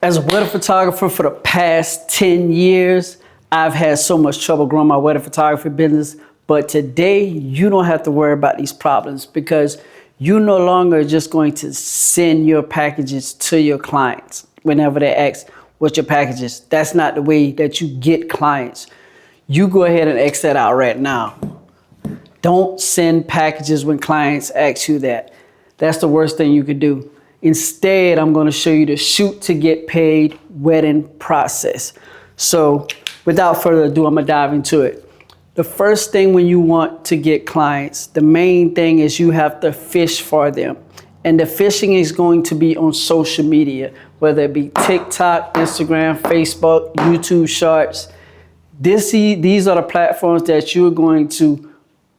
As a wedding photographer for the past 10 years, I've had so much trouble growing my wedding photography business. But today, you don't have to worry about these problems because you're no longer just going to send your packages to your clients whenever they ask what your package is. That's not the way that you get clients. You go ahead and X that out right now. Don't send packages when clients ask you that. That's the worst thing you could do. Instead, I'm going to show you the shoot to get paid wedding process. So without further ado, I'm going to dive into it. The first thing when you want to get clients, the main thing is you have to fish for them. And the fishing is going to be on social media, whether it be TikTok, Instagram, Facebook, YouTube Shorts. These are the platforms that you're going to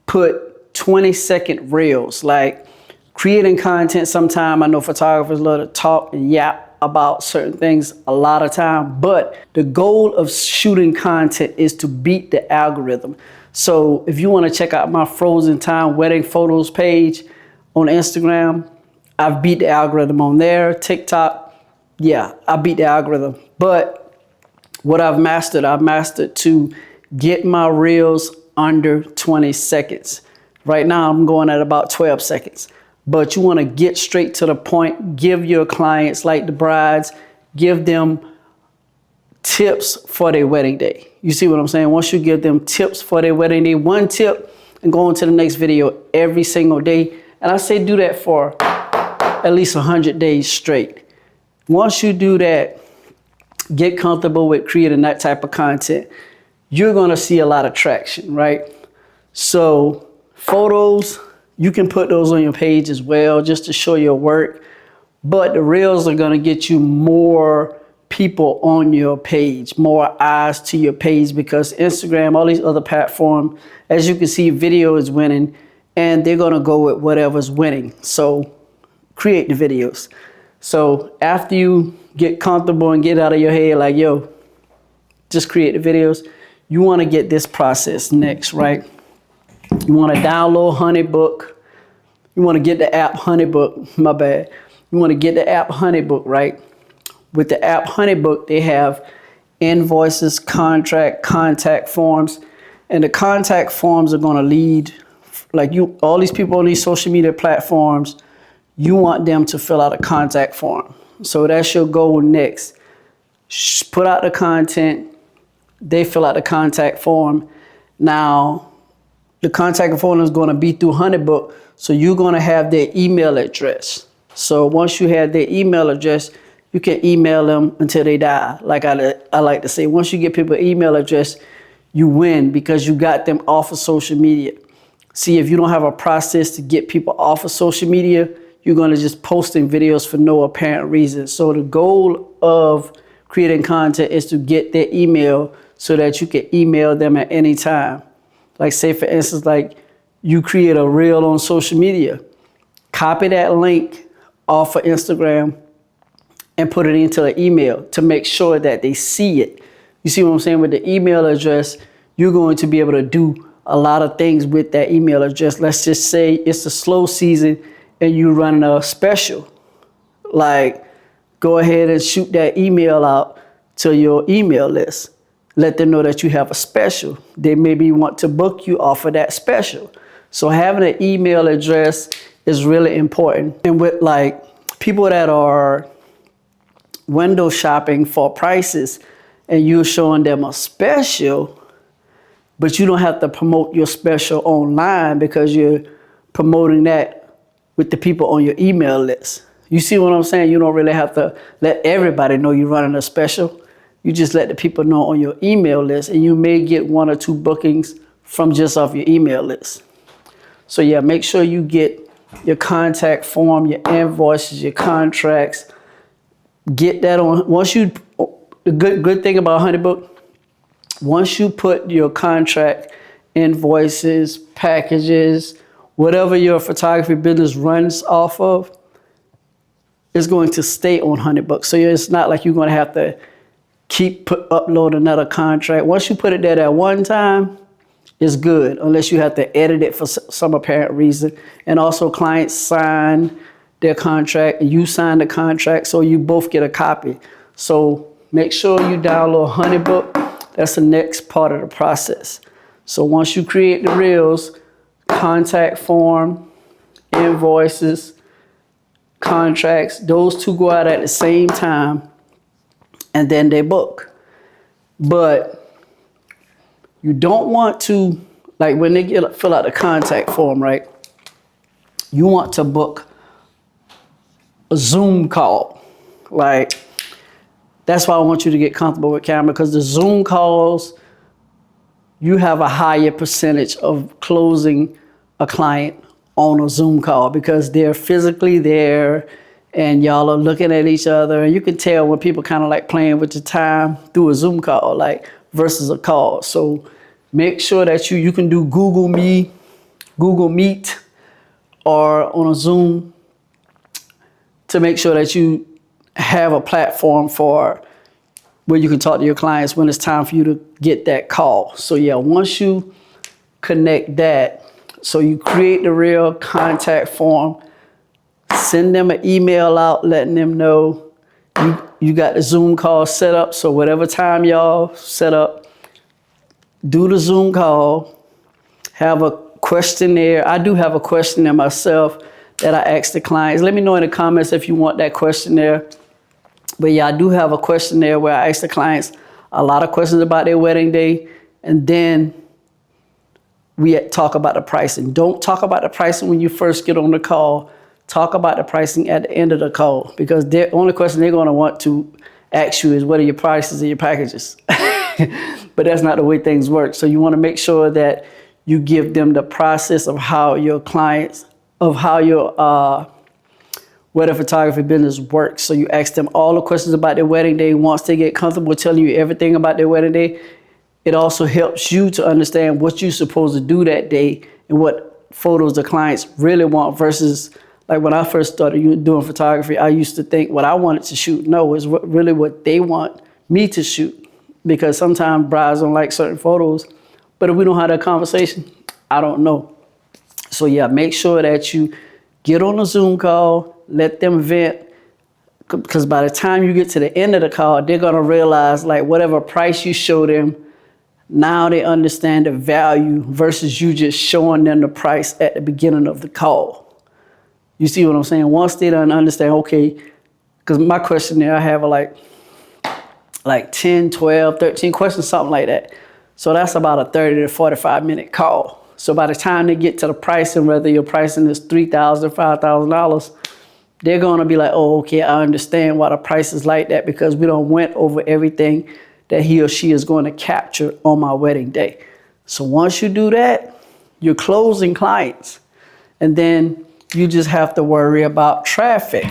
put 20-second reels, like creating content. Sometime I know photographers love to talk and yap about certain things a lot of time, but the goal of shooting content is to beat the algorithm. So if you want to check out my Frozen Time wedding photos page on Instagram, I've beat the algorithm on there. TikTok, yeah, I beat the algorithm. But what I've mastered to get my reels under 20 seconds. Right now I'm going at about 12 seconds. But you want to get straight to the point, give your clients, like the brides, give them tips for their wedding day. You see what I'm saying? Once you give them tips for their wedding day, one tip, and go on to the next video every single day. And I say do that for at least 100 days straight. Once you do that, get comfortable with creating that type of content, you're going to see a lot of traction, right? So photos, you can put those on your page as well just to show your work. But the reels are going to get you more people on your page, more eyes to your page, because Instagram, all these other platforms, as you can see, video is winning and they're going to go with whatever's winning. So create the videos. So after you get comfortable and get out of your head like, yo, just create the videos, you want to get this process next, right? You want to download Honeybook. You want to get the app Honeybook, my bad. You want to get the app Honeybook, right? With the app Honeybook, they have invoices, contact forms. And the contact forms are going to lead, like all these people on these social media platforms, you want them to fill out a contact form. So that's your goal next. Put out the content, they fill out the contact form. Now, the contact form is going to be through Honeybook, so you're going to have their email address. So once you have their email address, you can email them until they die. Like I like to say, once you get people's email address, you win because you got them off of social media. See, if you don't have a process to get people off of social media, you're going to just posting videos for no apparent reason. So the goal of creating content is to get their email so that you can email them at any time. Like say for instance, like you create a reel on social media, copy that link off of Instagram and put it into an email to make sure that they see it. You see what I'm saying? With the email address, you're going to be able to do a lot of things with that email address. Let's just say it's a slow season and you running a special. Like go ahead and shoot that email out to your email list. Let them know that you have a special. They maybe want to book you off of that special. So having an email address is really important. And with like people that are window shopping for prices and you're showing them a special, but you don't have to promote your special online because you're promoting that with the people on your email list. You see what I'm saying? You don't really have to let everybody know you're running a special. You just let the people know on your email list, and you may get 1 or 2 bookings from just off your email list. So yeah, make sure you get your contact form, your invoices, your contracts. Get that on. Once you, the good thing about Honeybook, once you put your contract, invoices, packages, whatever your photography business runs off of, it's going to stay on Honeybook. So it's not like you're going to have to upload another contract. Once you put it there at one time, it's good, unless you have to edit it for some apparent reason. And also clients sign their contract and you sign the contract, so you both get a copy. So make sure you download Honeybook. That's the next part of the process. So once you create the reels, contact form, invoices, contracts, those two go out at the same time, and then they book. But you don't want to, like when they fill out the contact form, right? You want to book a Zoom call. Like, that's why I want you to get comfortable with camera, because the Zoom calls, you have a higher percentage of closing a client on a Zoom call because they're physically there and y'all are looking at each other. And you can tell when people kind of like playing with your time through a Zoom call, like versus a call. So make sure that you can do Google Meet or on a Zoom to make sure that you have a platform for where you can talk to your clients when it's time for you to get that call. So yeah, once you connect that, so you create the real contact form, send them an email out letting them know you got the Zoom call set up. So whatever time y'all set up, do the Zoom call, have a questionnaire. I do have a questionnaire myself that I ask the clients. Let me know in the comments if you want that questionnaire. But yeah, I do have a questionnaire where I ask the clients a lot of questions about their wedding day, and then we talk about the pricing. Don't talk about the pricing when you first get on the call. Talk about the pricing at the end of the call, because the only question they're going to want to ask you is what are your prices and your packages. But that's not the way things work. So you want to make sure that you give them the process of how your clients, of how your wedding photography business works. So you ask them all the questions about their wedding day. Once they get comfortable telling you everything about their wedding day, it also helps you to understand what you're supposed to do that day and what photos the clients really want versus like when I first started doing photography, I used to think what I wanted to shoot. No, it's really what they want me to shoot, because sometimes brides don't like certain photos, but if we don't have that conversation, I don't know. So yeah, make sure that you get on a Zoom call, let them vent, because by the time you get to the end of the call, they're gonna realize like whatever price you show them, now they understand the value versus you just showing them the price at the beginning of the call. You see what I'm saying? Once they don't understand, okay, because my questionnaire, I have like 10, 12, 13 questions, something like that. So that's about a 30 to 45 minute call. So by the time they get to the pricing, whether your pricing is $3,000, $5,000, they're gonna be like, oh, okay, I understand why the price is like that, because we don't went over everything that he or she is going to capture on my wedding day. So once you do that, you're closing clients. And then you just have to worry about traffic.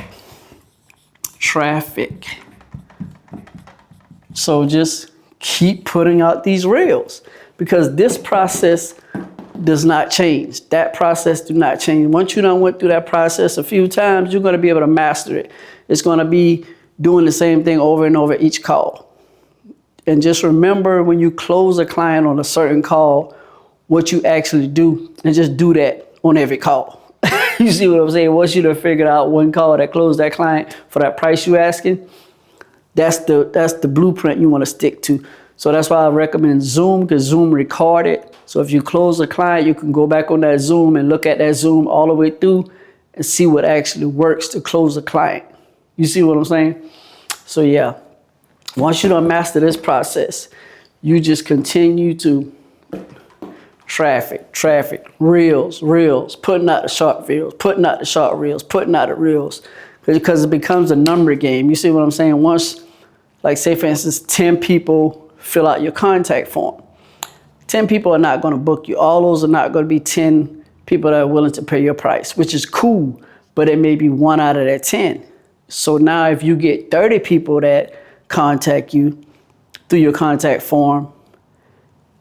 So just keep putting out these reels, because this process does not change. That process do not change. Once you done went through that process a few times, you're gonna be able to master it. It's gonna be doing the same thing over and over each call. And just remember when you close a client on a certain call, what you actually do, and just do that on every call. You see what I'm saying? Once you done figured out one call that closed that client for that price you asking, that's the blueprint you want to stick to. So that's why I recommend Zoom, because Zoom record it. So if you close a client, you can go back on that Zoom and look at that Zoom all the way through and see what actually works to close a client. You see what I'm saying? So yeah, once you done master this process, you just continue to traffic, reels, putting out the short reels, putting out the short reels, putting out the reels, because it becomes a number game. You see what I'm saying? Once, like say for instance, 10 people fill out your contact form. 10 people are not going to book you. All those are not going to be 10 people that are willing to pay your price, which is cool, but it may be 1 out of that 10. So now if you get 30 people that contact you through your contact form,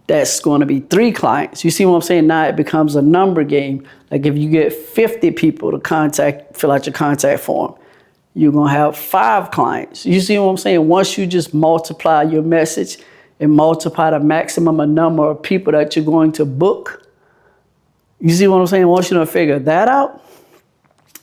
that's going to be 3 clients. You see what I'm saying? Now it becomes a number game. Like if you get 50 people to fill out your contact form, you're going to have 5 clients. You see what I'm saying? Once you just multiply your message and multiply the maximum number of people that you're going to book, you see what I'm saying? Once you don't figure that out,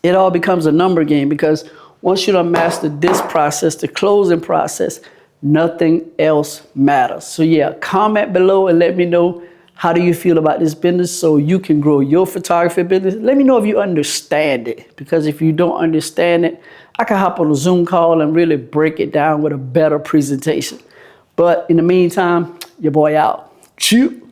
it all becomes a number game, because Once you done master this process, the closing process, nothing else matters. So yeah, comment below and let me know, how do you feel about this business so you can grow your photography business? Let me know if you understand it, because if you don't understand it, I can hop on a Zoom call and really break it down with a better presentation. But in the meantime, your boy out. Chew.